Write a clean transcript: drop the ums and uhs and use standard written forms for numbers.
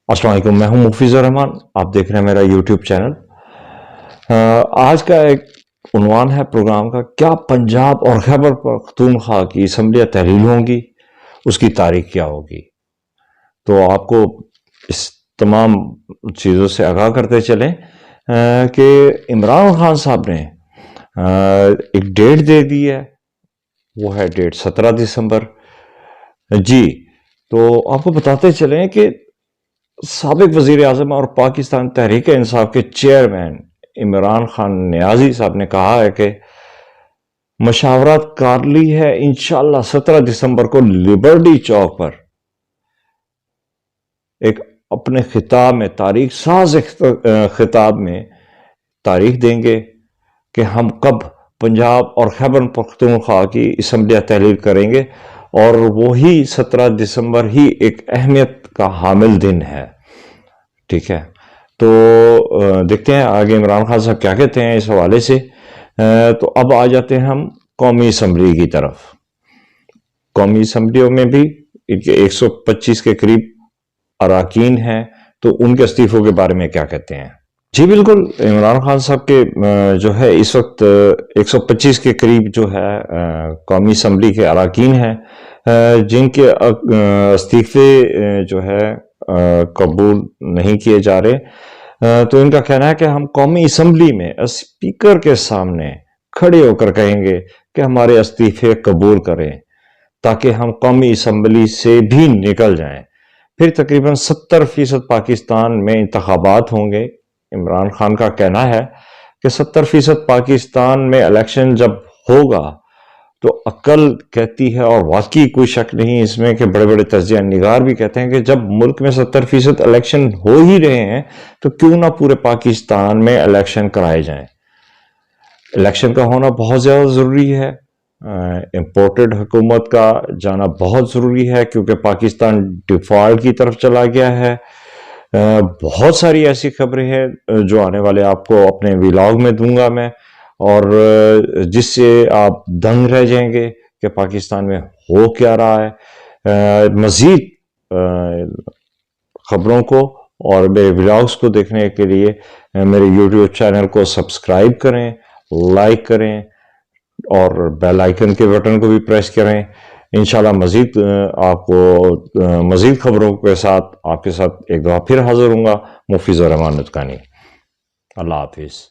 अस्सलाम वालेकुम, मैं हूं मुफीज़ुर रहमान। आप देख रहे हैं मेरा यूट्यूब चैनल। आज का एक उन्वान है प्रोग्राम का, क्या पंजाब और खैबर पख्तूनख्वा की असम्बलियाँ तहलील होंगी, उसकी तारीख क्या होगी। तो आपको इस तमाम चीज़ों से आगाह करते चलें कि इमरान खान साहब ने एक डेट दे दी है, वो है डेट 17 दिसंबर जी। तो आपको बताते चलें कि साबिक वजीर आजम और पाकिस्तान तहरीक इंसाफ के चेयरमैन इमरान खान नियाजी साहब ने कहा है कि मशावरत कर ली है, इंशाल्लाह 17 दिसंबर को लिबर्टी चौक पर एक अपने खिताब में, तारीख साज खिताब में तारीख देंगे कि हम कब पंजाब और खैबर पख्तूनख्वा की असम्बलियाँ तहलील करेंगे, और वही 17 दिसंबर ही एक अहमियत का हामिल दिन है। ठीक है, तो देखते हैं आगे इमरान खान साहब क्या कहते हैं इस हवाले से। तो अब आ जाते हैं हम कौमी असम्बली की तरफ। कौमी असम्बलियों में भी इनके 125 के करीब अराकीन हैं, तो उनके इस्तीफों के बारे में क्या कहते हैं। जी बिल्कुल, इमरान खान साहब के जो है इस वक्त 125 के करीब जो है कौमी असम्बली के अराकीन हैं, जिनके इस्तीफे जो है कबूल नहीं किए जा रहे। तो इनका कहना है कि हम कौमी असम्बली में स्पीकर के सामने खड़े होकर कहेंगे कि हमारे इस्तीफे कबूल करें, ताकि हम कौमी असम्बली से भी निकल जाएं। फिर तकरीबन 70% पाकिस्तान में इंतखाबात होंगे। इमरान खान का कहना है कि 70% पाकिस्तान में इलेक्शन जब होगा तो अक्ल कहती है, और वाकई कोई शक नहीं इसमें कि बड़े बड़े तज्जिया निगार भी कहते हैं कि जब मुल्क में 70% इलेक्शन हो ही रहे हैं तो क्यों ना पूरे पाकिस्तान में इलेक्शन कराए जाएं। इलेक्शन का होना बहुत ज़्यादा ज़रूरी है। इम्पोर्टेड हुकूमत का जाना बहुत ज़रूरी है, क्योंकि पाकिस्तान डिफॉल्ट की तरफ चला गया है। बहुत सारी ऐसी खबरें हैं जो आने वाले आपको अपने व्लॉग में दूंगा मैं, और जिससे आप दंग रह जाएंगे कि पाकिस्तान में हो क्या रहा है। मज़ीद खबरों को और मेरे व्लॉग्स को देखने के लिए मेरे यूट्यूब चैनल को सब्सक्राइब करें, लाइक करें और बेल आइकन के बटन को भी प्रेस करें। इंशाल्लाह मज़ीद आपको मज़ीद खबरों के साथ आपके साथ एक दफ़ा फिर हाज़िर हूँगा। मुफीज़ुर रहमान नुतकानी। अल्लाह हाफिज़।